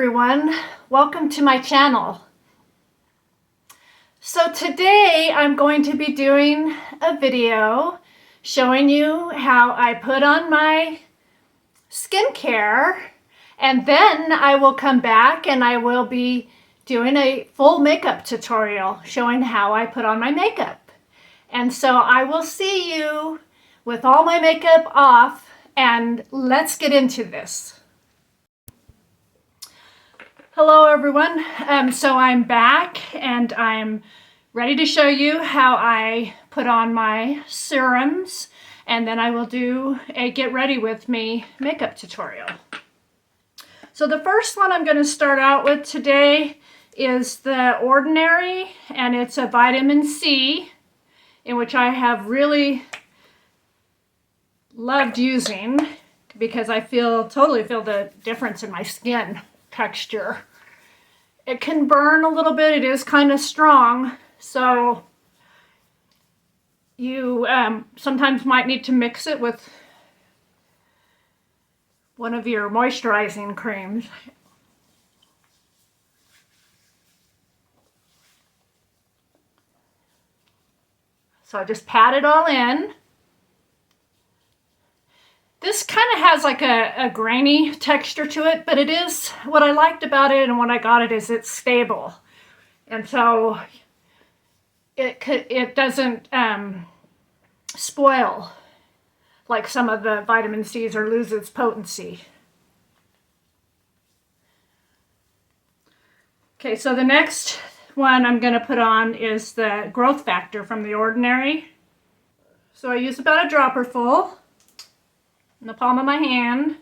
everyone, welcome to my channel. So today I'm going to be doing a video showing you how I put on my skincare, and then I will come back and I will be doing a full makeup tutorial showing how I put on my makeup. And so I will see you with all my makeup off, and let's get into this. Hello everyone, so I'm back and I'm ready to show you how I put on my serums, and then I will do a get ready with me makeup tutorial. So the first one I'm going to start out with today is the Ordinary, and it's a vitamin C, in which I have really loved using because I totally feel the difference in my skin texture. It can burn a little bit. It is kind of strong, so you sometimes might need to mix it with one of your moisturizing creams. So I just pat it all in. This kind of has like a grainy texture to it, but it is, what I liked about it and when I got it is it's stable. And so it doesn't spoil like some of the vitamin C's or lose its potency. Okay, so the next one I'm going to put on is the Growth Factor from the Ordinary. So I use about a dropper full in the palm of my hand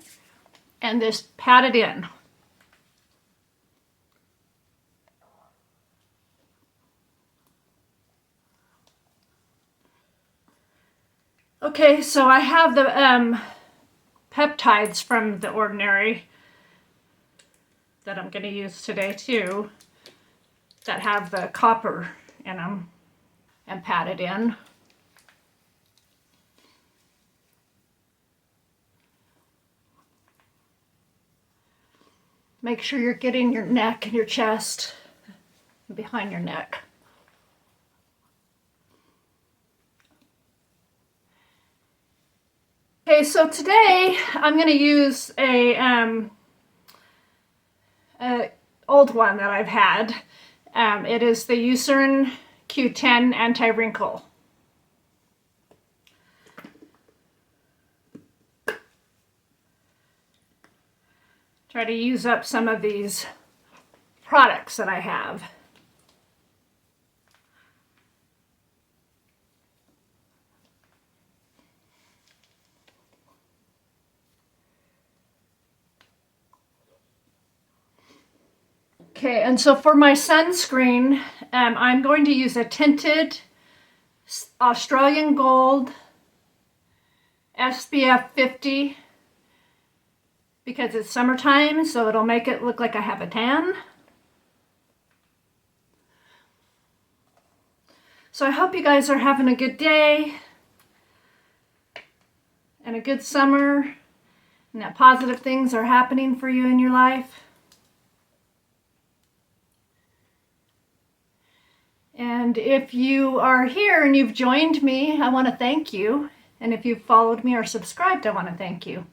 and just pat it in. Okay, so I have the peptides from the Ordinary that I'm going to use today too, that have the copper in them, and pat it in. Make sure you're getting your neck and your chest and behind your neck. Okay, so today I'm going to use a old one that I've had. It is the Eucerin Q10 Anti-Wrinkle. Try to use up some of these products that I have. Okay, and so for my sunscreen, I'm going to use a tinted Australian Gold SPF 50 because it's summertime, so it'll make it look like I have a tan. So I hope you guys are having a good day and a good summer, and that positive things are happening for you in your life. And if you are here and you've joined me, I want to thank you. And if you've followed me or subscribed, I want to thank you.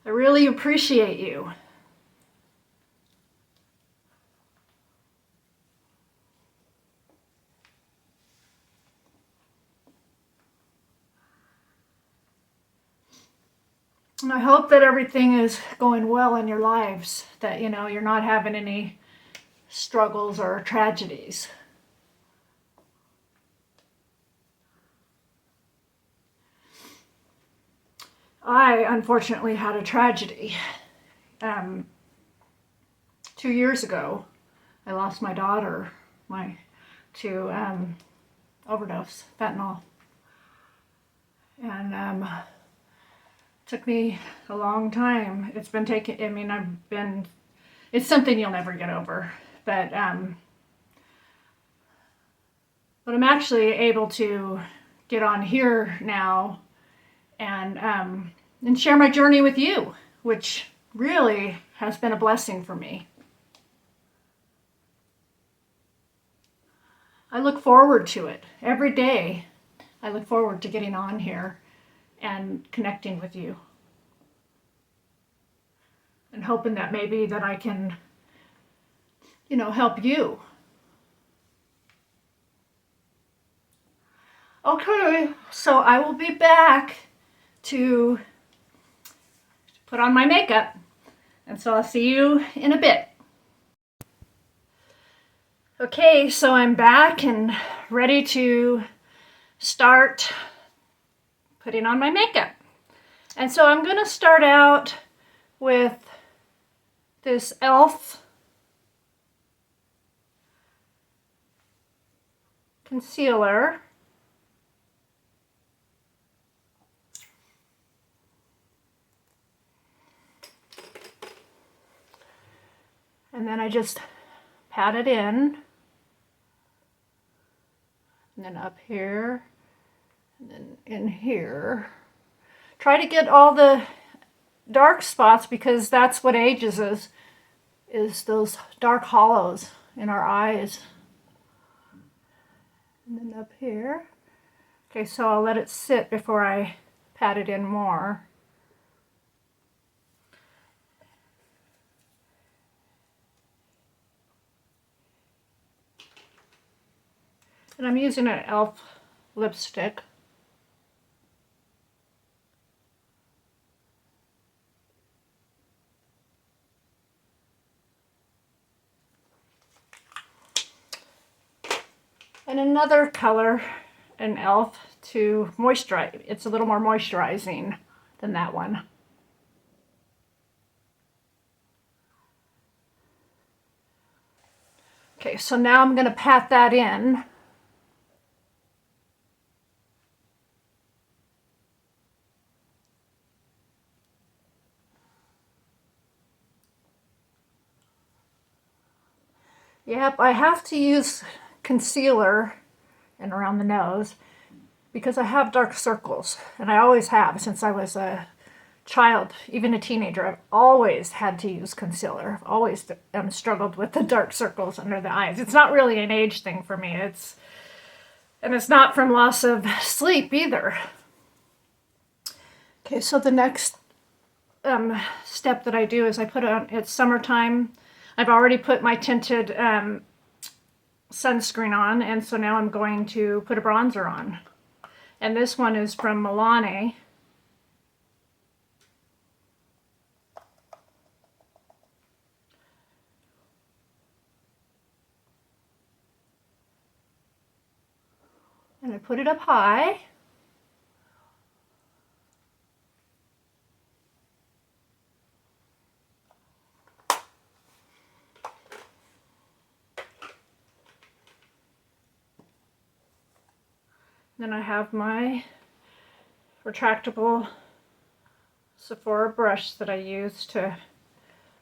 I really appreciate you. And I hope that everything is going well in your lives, that, you know, you're not having any struggles or tragedies. I unfortunately had a tragedy. 2 years ago, I lost my daughter to overdose, fentanyl. And took me a long time. It's been taking, I mean, it's something you'll never get over, but I'm actually able to get on here now and share my journey with you, which really has been a blessing for me. I look forward to it every day. I look forward to getting on here and connecting with you and hoping that maybe that I can, help you. Okay, so I will be back to put on my makeup, and so I'll see you in a bit. Okay, so I'm back and ready to start putting on my makeup. And so I'm going to start out with this e.l.f. concealer. And then I just pat it in. And then up here. And then in here. Try to get all the dark spots because that's what ages us, is those dark hollows in our eyes. And then up here. Okay, so I'll let it sit before I pat it in more. And I'm using an e.l.f. lipstick. And another color, an e.l.f. to moisturize. It's a little more moisturizing than that one. Okay, so now I'm going to pat that in. Yep, I have to use concealer and around the nose because I have dark circles, and I always have since I was a child, even a teenager. I've always had to use concealer. I've always struggled with the dark circles under the eyes. It's not really an age thing for me. It's not from loss of sleep either. Okay, so the next step that I do is I put on, it's summertime. I've already put my tinted sunscreen on, and so now I'm going to put a bronzer on. And this one is from Milani. And I put it up high. Then I have my retractable Sephora brush that I use to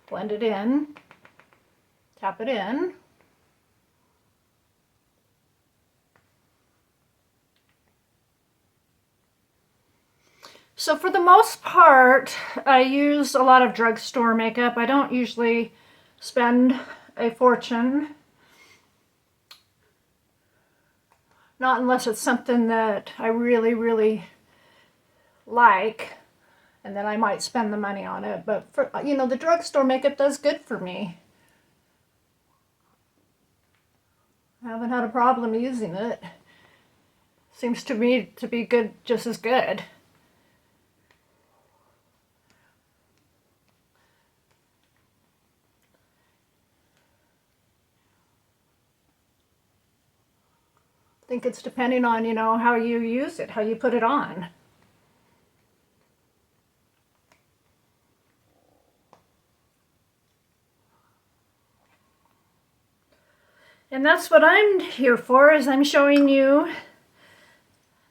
blend it in, tap it in. So for the most part, I use a lot of drugstore makeup. I don't usually spend a fortune. Not unless it's something that I really, really like, and then I might spend the money on it. But for, the drugstore makeup does good for me. I haven't had a problem using it. Seems to me to be good, just as good. I think it's depending on, how you use it, how you put it on. And that's what I'm here for, is I'm showing you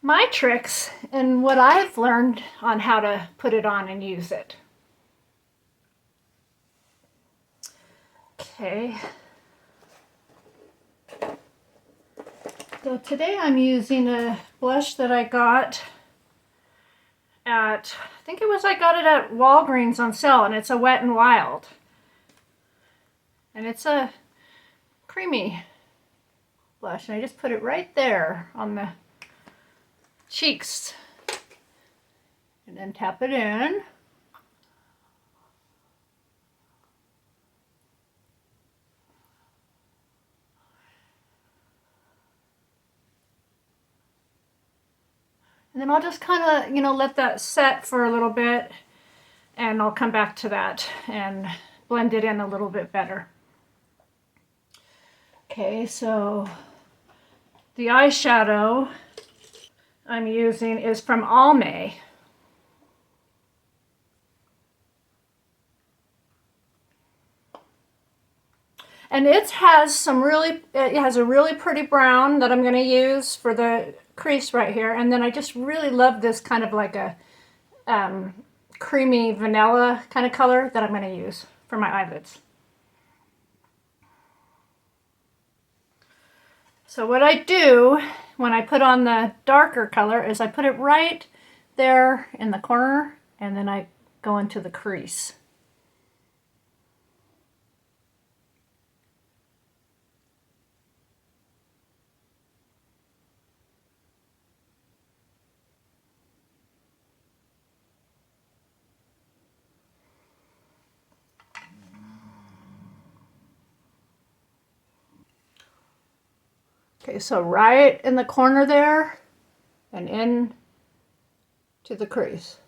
my tricks and what I've learned on how to put it on and use it. Okay. So today I'm using a blush that I got at, I think it was, I got it at Walgreens on sale, and it's a Wet n Wild. And it's a creamy blush, and I just put it right there on the cheeks. And then tap it in. And then I'll just kind of, let that set for a little bit, and I'll come back to that and blend it in a little bit better. Okay, so the eyeshadow I'm using is from Almay. And it has a really pretty brown that I'm going to use for the crease right here. And then I just really love this kind of like a creamy vanilla kind of color that I'm going to use for my eyelids. So what I do when I put on the darker color is I put it right there in the corner, and then I go into the crease. Okay, so right in the corner there and in to the crease.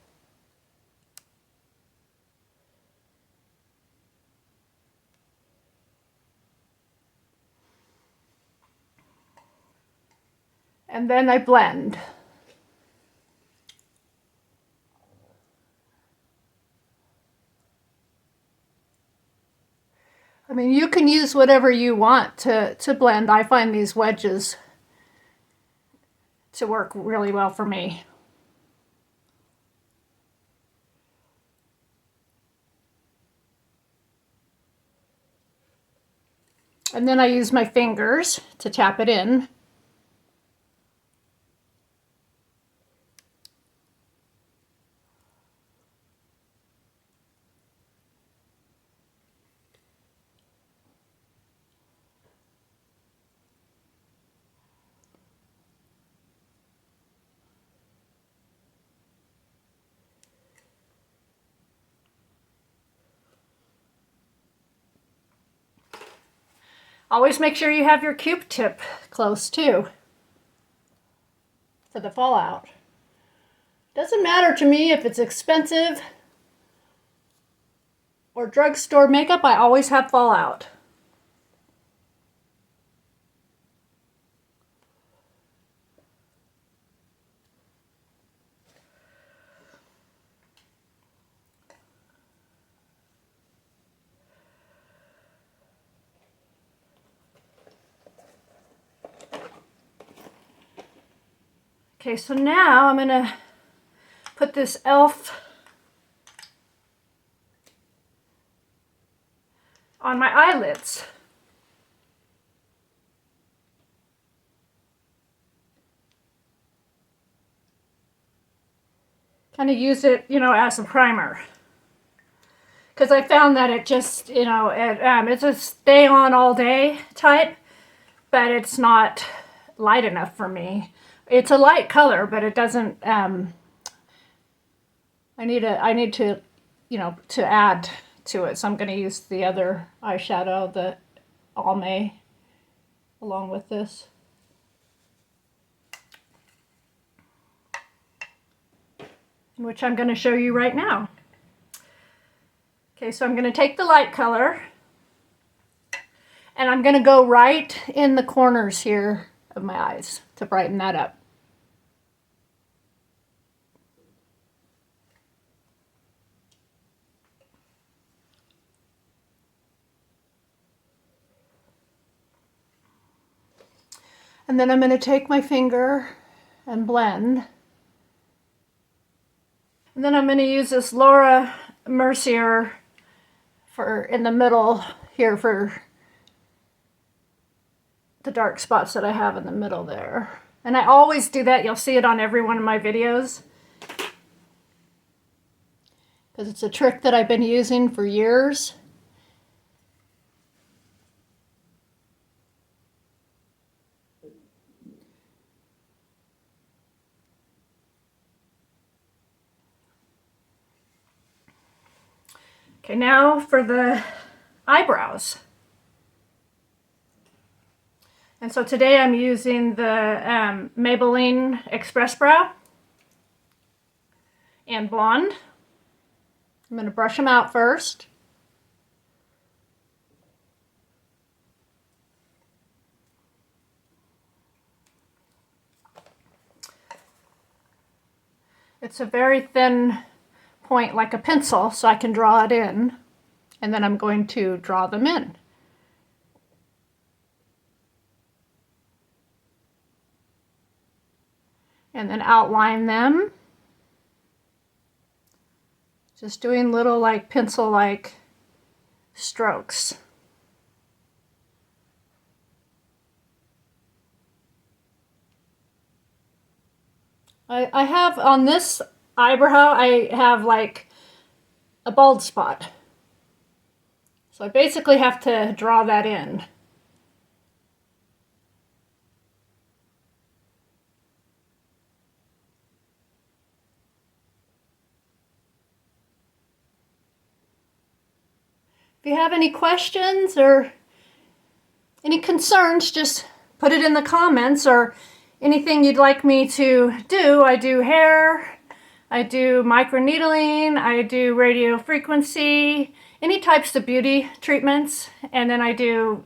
And then I blend. I mean, you can use whatever you want to blend. I find these wedges to work really well for me. And then I use my fingers to tap it in. Always make sure you have your Q-tip close too for the fallout. Doesn't matter to me if it's expensive or drugstore makeup, I always have fallout. Okay, so now I'm gonna put this e.l.f. on my eyelids. Kind of use it, as a primer. Because I found that it just, it's a stay on all day type, but it's not light enough for me. It's a light color, but it doesn't, I need to, to add to it. So I'm going to use the other eyeshadow, the Almay, along with this. Which I'm going to show you right now. Okay, so I'm going to take the light color and I'm going to go right in the corners here of my eyes to brighten that up. And then I'm going to take my finger and blend. And then I'm going to use this Laura Mercier for in the middle here for the dark spots that I have in the middle there. And I always do that. You'll see it on every one of my videos, because it's a trick that I've been using for years. Okay, now for the eyebrows. And so today I'm using the Maybelline Express Brow and Blonde. I'm going to brush them out first. It's a very thin point, like a pencil, so I can draw it in, and then I'm going to draw them in. And then outline them. Just doing little like pencil-like strokes. I have on this eyebrow, I have like a bald spot. So I basically have to draw that in. If you have any questions or any concerns, just put it in the comments, or anything you'd like me to do. I do hair, I do microneedling, I do radio frequency, any types of beauty treatments, and then I do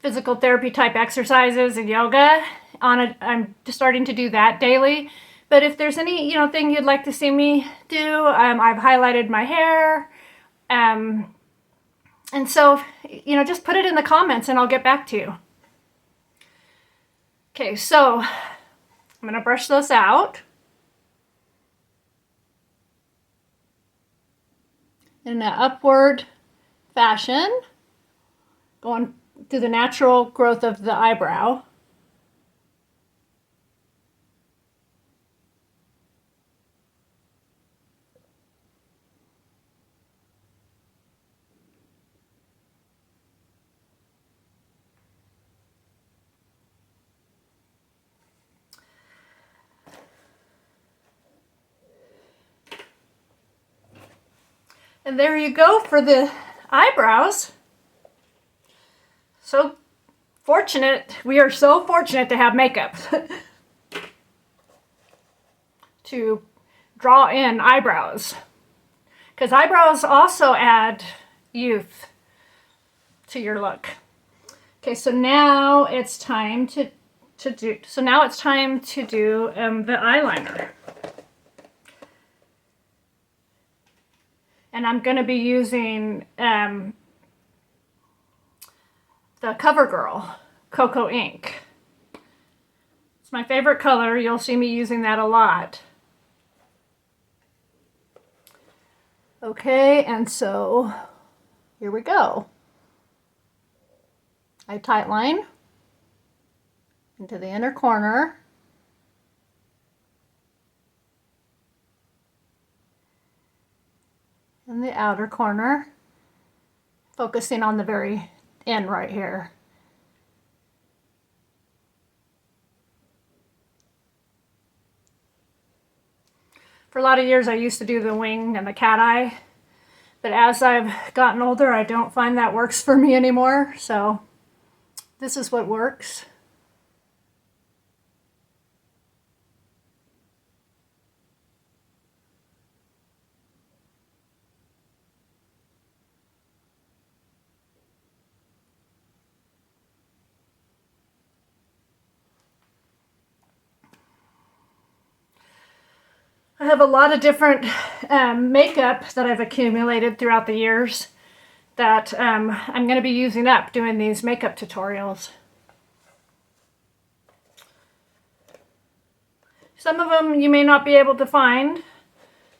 physical therapy type exercises and yoga. I'm just starting to do that daily. But if there's any thing you'd like to see me do, I've highlighted my hair. And so, just put it in the comments and I'll get back to you. Okay, so I'm going to brush those out. In an upward fashion, going through the natural growth of the eyebrow. And there you go for the eyebrows. So fortunate, we are so fortunate to have makeup to draw in eyebrows. Because eyebrows also add youth to your look. Okay, so now it's time to do the eyeliner. And I'm going to be using the CoverGirl Cocoa Ink. It's my favorite color. You'll see me using that a lot. Okay, and so here we go. I tight line into the inner corner. In the outer corner, focusing on the very end right here. For a lot of years I used to do the wing and the cat eye, but as I've gotten older I don't find that works for me anymore, so this is what works. I have a lot of different makeup that I've accumulated throughout the years that I'm going to be using up doing these makeup tutorials. Some of them you may not be able to find,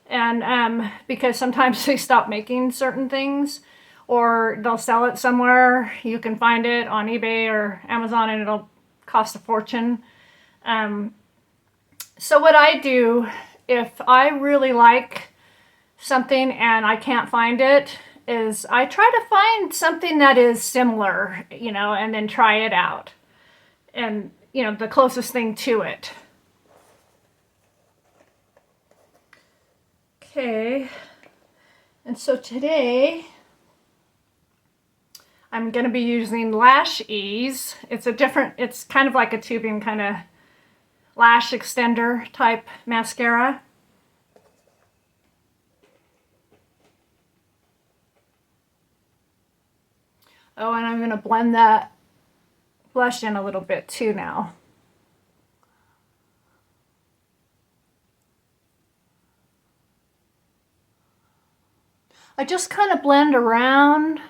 and because sometimes they stop making certain things, or they'll sell it somewhere. You can find it on eBay or Amazon and it'll cost a fortune. So what I do, if I really like something and I can't find it, is I try to find something that is similar, you know, and then try it out. And, you know, the closest thing to it. Okay. And so today I'm going to be using Lash Ease. It's kind of like a tubing kind of lash extender type mascara. Oh, and I'm going to blend that blush in a little bit too now. I just kind of blend around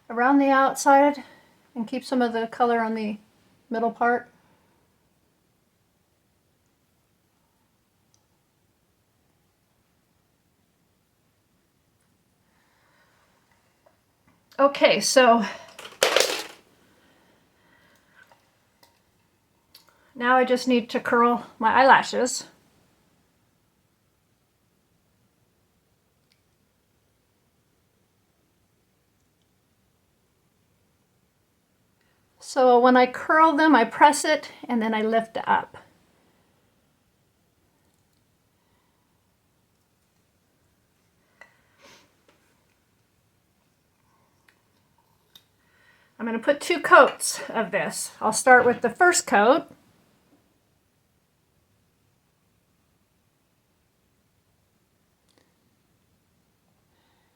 the outside and keep some of the color on the middle part. Okay, so now I just need to curl my eyelashes. So when I curl them, I press it and then I lift it up. I'm going to put 2 coats of this. I'll start with the first coat.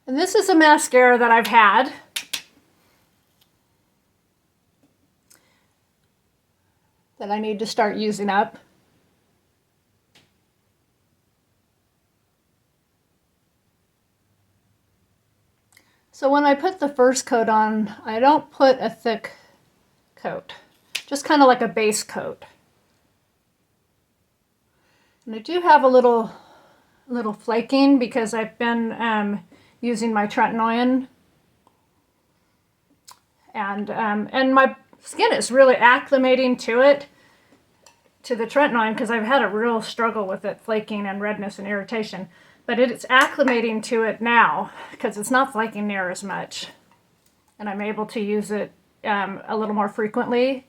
And this is a mascara that I've had. That I need to start using up. So when I put the first coat on, I don't put a thick coat, just kind of like a base coat. And I do have a little flaking because I've been using my tretinoin, and my skin is really acclimating to it, to the tretinoin, because I've had a real struggle with it flaking and redness and irritation. But it's acclimating to it now because it's not flaking near as much. And I'm able to use it a little more frequently.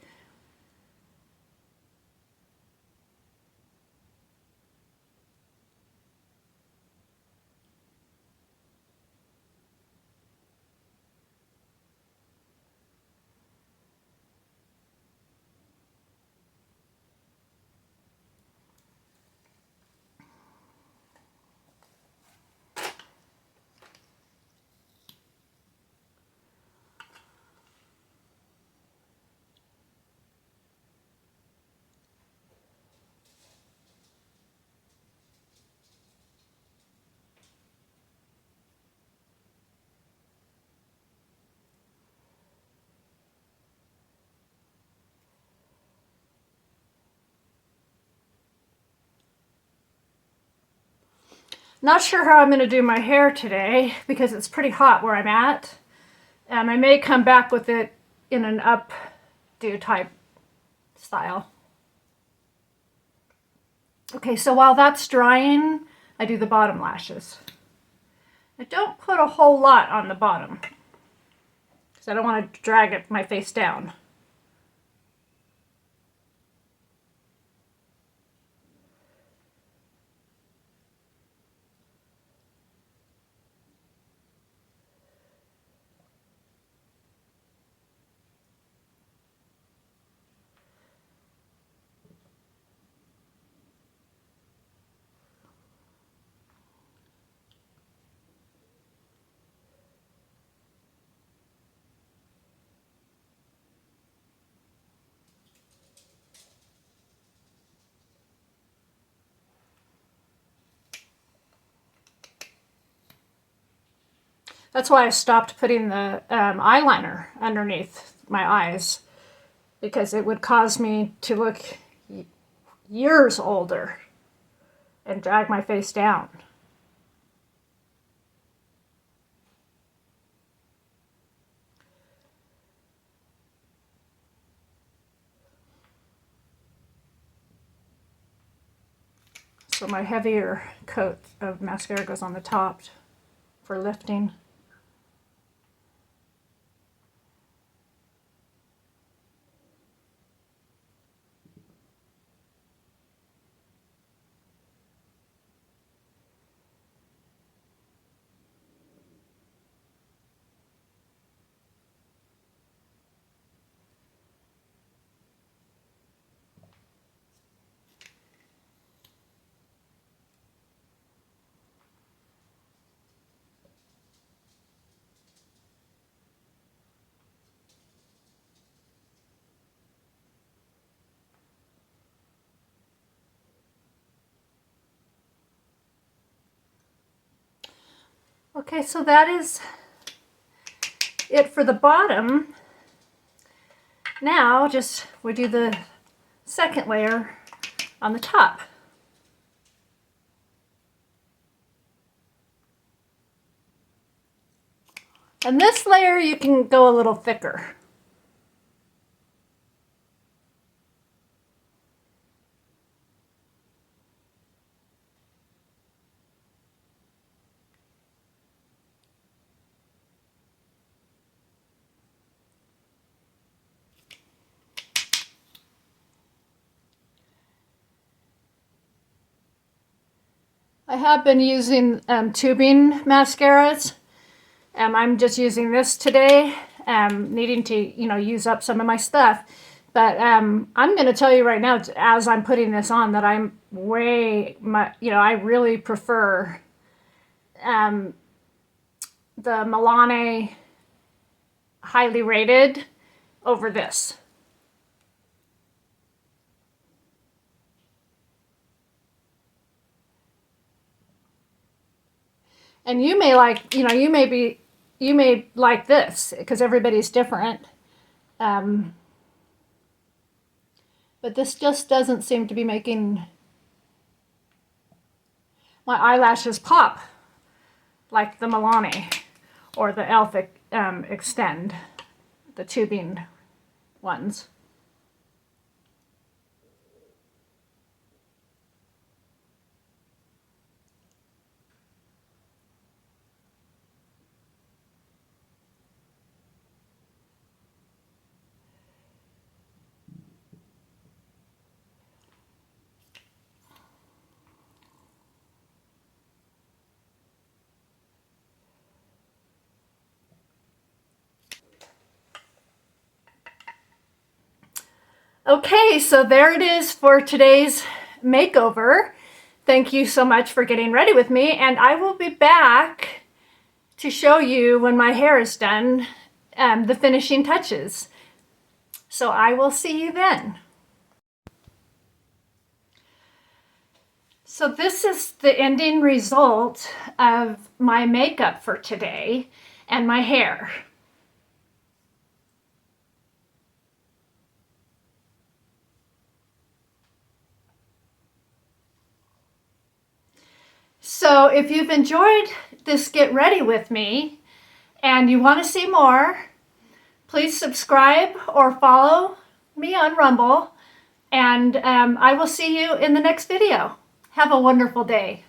Not sure how I'm going to do my hair today because it's pretty hot where I'm at. I may come back with it in an updo type style. Okay, so while that's drying, I do the bottom lashes. I don't put a whole lot on the bottom because I don't want to drag my face down. That's why I stopped putting the eyeliner underneath my eyes, because it would cause me to look years older and drag my face down. So my heavier coat of mascara goes on the top for lifting. Okay, so that is it for the bottom. Now just we do the second layer on the top. And this layer you can go a little thicker. I have been using tubing mascaras. I'm just using this today, needing to, use up some of my stuff. But I'm going to tell you right now, as I'm putting this on, that I'm I really prefer the Milani Highly Rated over this. And you may like, you may like this because everybody's different. But this just doesn't seem to be making my eyelashes pop like the Milani or the e.l.f. Extend, the tubing ones. Okay, so there it is for today's makeover. Thank you so much for getting ready with me, and I will be back to show you when my hair is done, the finishing touches. So I will see you then. So this is the ending result of my makeup for today and my hair. So if you've enjoyed this Get Ready with me and you want to see more, please subscribe or follow me on Rumble, and I will see you in the next video. Have a wonderful day.